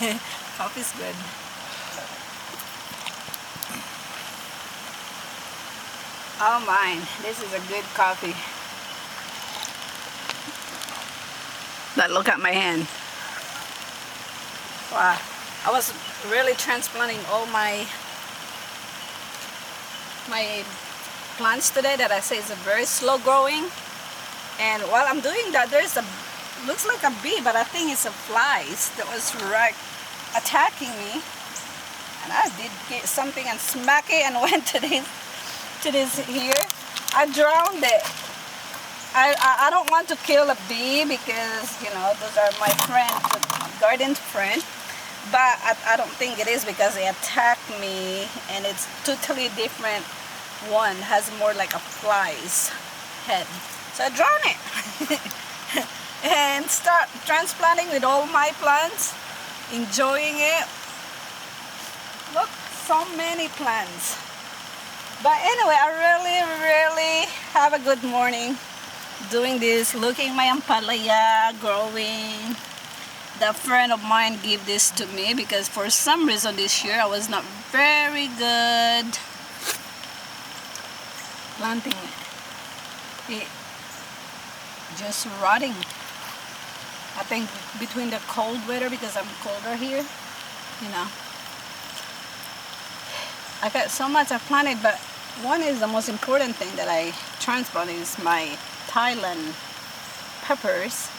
Coffee's good. Oh mine, this is a good coffee. But look at my hand. Wow, I was really transplanting all my plants today that I say is a very slow growing. And while I'm doing that, there's a looks like a bee, but I think it's a flies that was right attacking me. And I did get something and smack it and went to this here. I drowned it. I don't want to kill a bee because, you know, those are my friends, garden friend. But I don't think it is because they attacked me, and it's totally different. One has more like a fly's head. So I drown it. And start transplanting with all my plants, enjoying it. Look, so many plants. But anyway, I really have a good morning doing this, looking at my ampalaya growing. The friend of mine gave this to me because for some reason this year I was not very good planting it. It just rotting. I think between the cold weather, because I'm colder here, you know. I got so much I planted, but one is the most important thing that I transplanted is my Thailand peppers.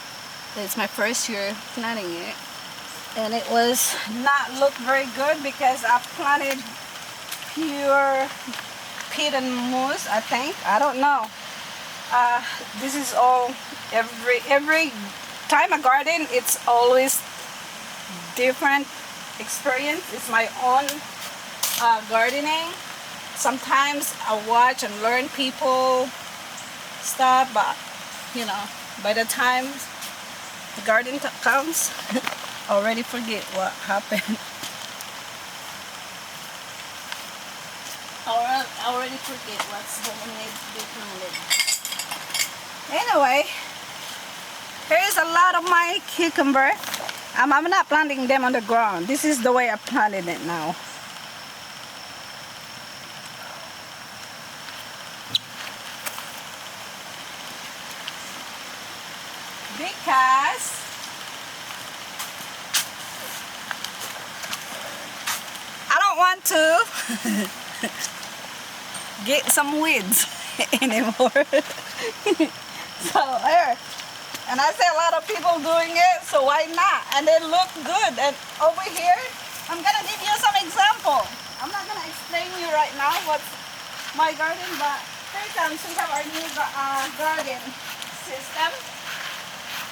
It's my first year planting it, and it was not look very good because I planted pure peat and moss, I think. I don't know. This is all every time I garden, it's always different experience. It's my own gardening. Sometimes I watch and learn people stuff, but you know, by the time the garden comes, I already forget what happened. I already forget what's going to be planted. Anyway, here's a lot of my cucumber. I'm not planting them on the ground. This is the way I planted it now. Because I don't want to get some weeds anymore. So there. And I see a lot of people doing it, so why not? And they look good. And over here, I'm gonna give you some example. I'm not gonna explain you right now what's my garden, but here comes, we have our new garden system.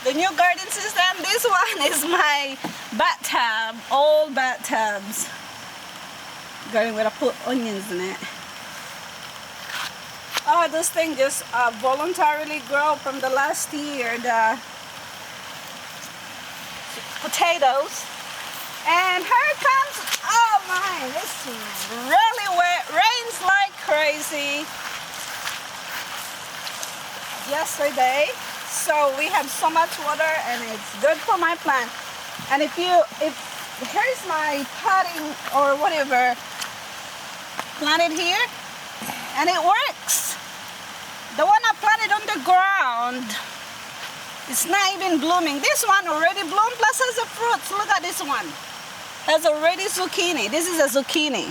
The new garden system, this one is my bathtub, old bathtubs. Garden where I put onions in it. Oh, this thing just voluntarily grew from the last year, the potatoes. And here comes, oh my, it's really wet, rains like crazy yesterday. So we have so much water and it's good for my plant. And if here's my potting or whatever planted here, and it works. The one I planted on the ground, it's not even blooming. This one already bloomed, plus has the fruits. Look at this one. Has already zucchini. This is a zucchini.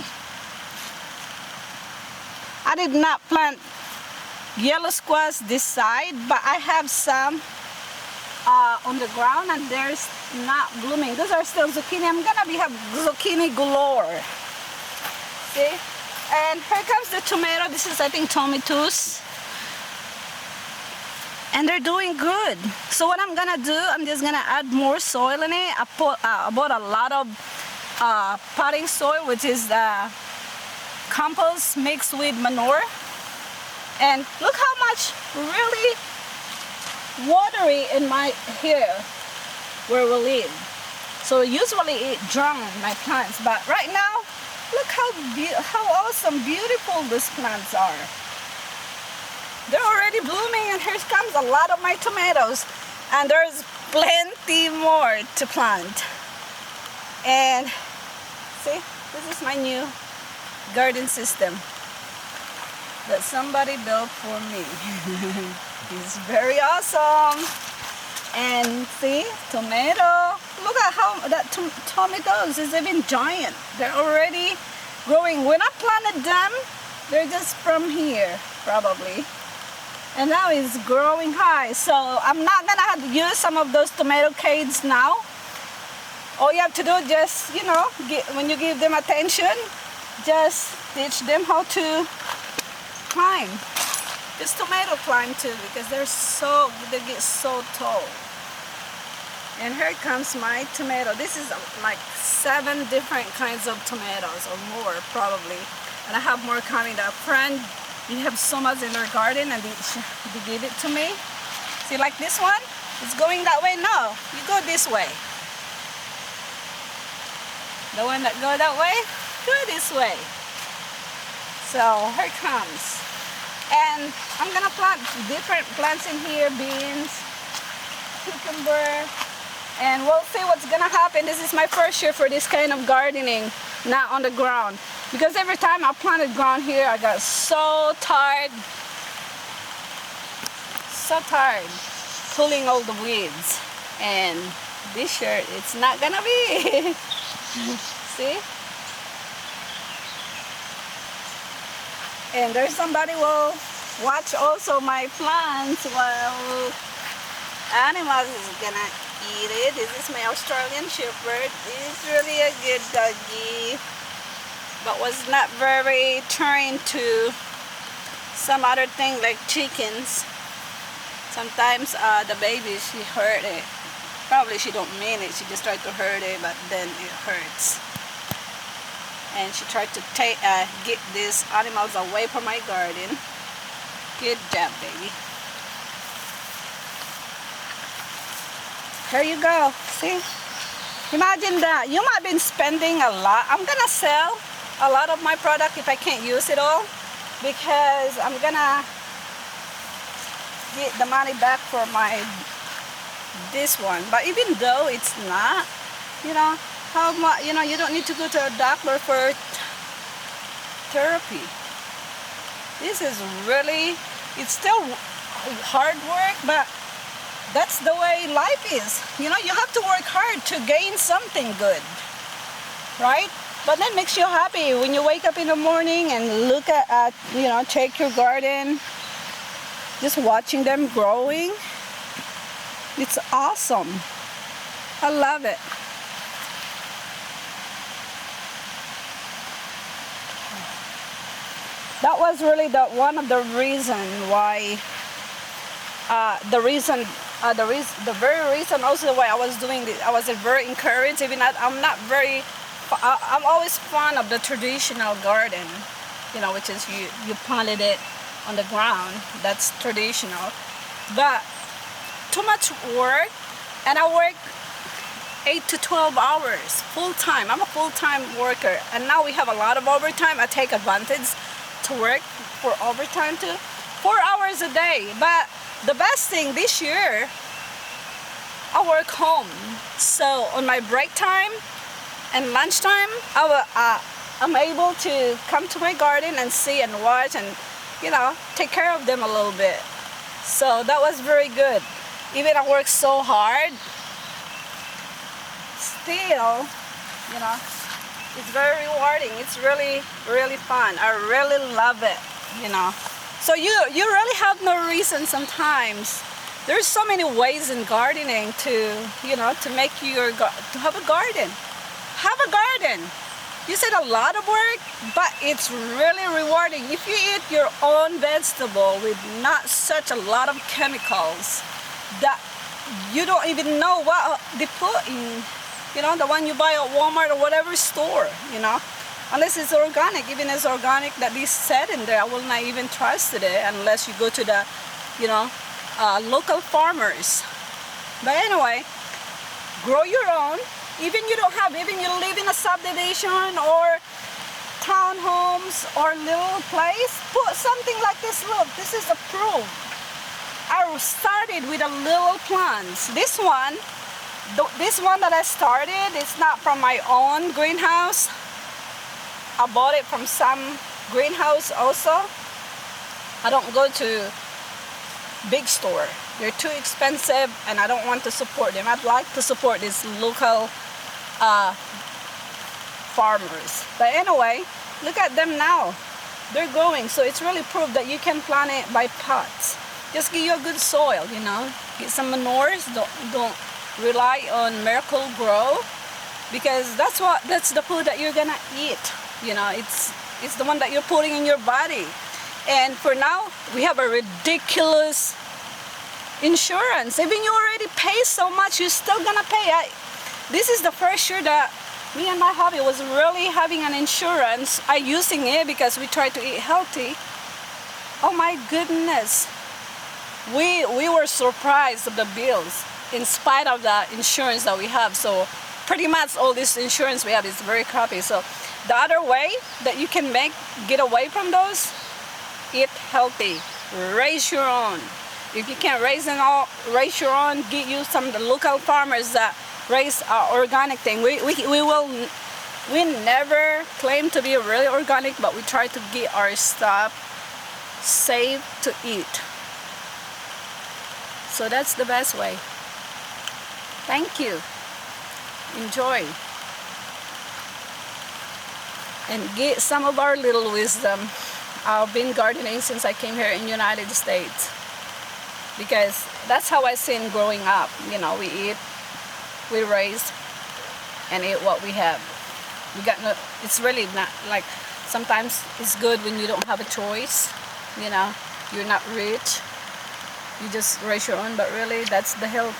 I did not plant yellow squash this side, but I have some on the ground and there's not blooming. Those are still zucchini. I'm gonna have zucchini galore. See? And here comes the tomato. This is, I think, tomatoes. And they're doing good. So what I'm gonna do, I'm just gonna add more soil in it. I bought a lot of potting soil, which is compost mixed with manure. And look how much really watery in my here where we live. So usually it drowns my plants, but right now, look how awesome, beautiful these plants are. They're already blooming, and here comes a lot of my tomatoes. And there's plenty more to plant. And see, this is my new garden system that somebody built for me. It's very awesome. And see, tomato. Look at how that tomatoes is even giant. They're already growing. When I planted them, they're just from here, probably. And now it's growing high. So I'm not gonna have to use some of those tomato canes now. All you have to do is just, you know, when you give them attention, just teach them how to climb. This tomato climb too, because they get so tall. And here comes my tomato. This is like 7 different kinds of tomatoes, or more probably. And I have more coming. A friend, they have so much in their garden, and they give it to me. See, like this one, it's going that way. No, you go this way. The one that go that way, go this way. So here it comes. And I'm gonna plant different plants in here, beans, cucumber, and we'll see what's gonna happen. This is my first year for this kind of gardening, not on the ground. Because every time I planted ground here, I got so tired pulling all the weeds. And this year, it's not gonna be. See? And there's somebody will watch also my plants while animals is gonna eat it. This is my Australian Shepherd. He's really a good doggy, but was not very trained to some other thing like chickens. Sometimes the baby, she hurt it. Probably she don't mean it. She just tried to hurt it, but then it hurts. And she tried to get these animals away from my garden. Good job, baby. Here you go. See? Imagine that. You might have been spending a lot. I'm gonna sell a lot of my product if I can't use it all, because I'm gonna get the money back for this one. But even though it's not, you know, how much, you know, you don't need to go to a doctor for therapy. This is really, it's still hard work, but that's the way life is. You know, you have to work hard to gain something good, right? But that makes you happy when you wake up in the morning and look at you know, check your garden, just watching them growing. It's awesome. I love it. That was really one of the reason why. The very reason also why I was doing this. I was very encouraged. Even I'm not very. I'm always fond of the traditional garden, you know, which is you planted it on the ground. That's traditional, but too much work, and I work 8 to 12 hours full time. I'm a full-time worker, and now we have a lot of overtime. I take advantage to work for overtime too, 4 hours a day. But the best thing this year, I work home, so on my break time and lunchtime, I'm able to come to my garden and see and watch and, you know, take care of them a little bit. So that was very good. Even I work so hard, still, you know, it's very rewarding. It's really, really fun. I really love it, you know. So you really have no reason sometimes. There's so many ways in gardening to, you know, to make to have a garden. Have a garden. You said a lot of work, but it's really rewarding. If you eat your own vegetable with not such a lot of chemicals that you don't even know what they put in, you know, the one you buy at Walmart or whatever store, you know. Unless it's organic. Even as organic that they said in there, I will not even trust it unless you go to the, you know, local farmers. But anyway, grow your own. Even you live in a subdivision or townhomes or little place, put something like this. Look, this is approved. I started with a little plants. This one This one that I started, it's not from my own greenhouse. I bought it from some greenhouse also. I don't go to big store. They're too expensive and I don't want to support them. I'd like to support these local farmers. But anyway, look at them now. They're growing, so it's really proof that you can plant it by pots. Just get you a good soil, you know. Get some manures. Don't rely on Miracle-Gro, because that's the food that you're gonna eat. You know, it's the one that you're putting in your body. And for now, we have a ridiculous insurance. Even you already pay so much, you're still gonna pay. This is the first year that me and my hubby was really having an insurance. I using it because we try to eat healthy. Oh my goodness. We were surprised of the bills in spite of the insurance that we have. So pretty much all this insurance we have is very crappy. So the other way that you can get away from those, eat healthy, raise your own. If you can't raise your own, get you some of the local farmers that raise organic thing. We never claim to be really organic, but we try to get our stuff safe to eat. So that's the best way. Thank you. Enjoy. And get some of our little wisdom. I've been gardening since I came here in the United States, because that's how I seen growing up. You know, we eat, we raise, and eat what we have. It's really not like, sometimes it's good when you don't have a choice. You know, you're not rich, you just raise your own, but really that's the health.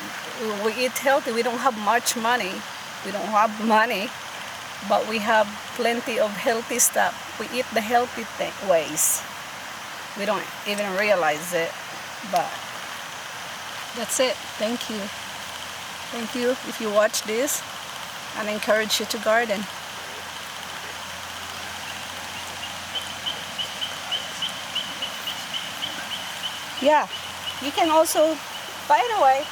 We eat healthy. We don't have much money. We don't have money, but we have plenty of healthy stuff. We eat the healthy ways. We don't even realize it, but that's it. Thank you. Thank you if you watch this, and I encourage you to garden. Yeah, you can also, by the way,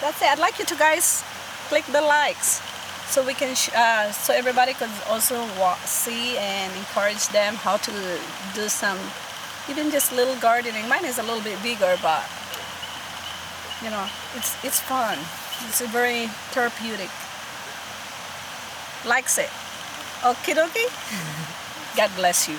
that's it. I'd like you to guys click the likes so we can so everybody could also see and encourage them how to do some, even just little gardening. Mine is a little bit bigger, but you know, it's fun. It's very therapeutic. Likes it. Okie dokie. God bless you.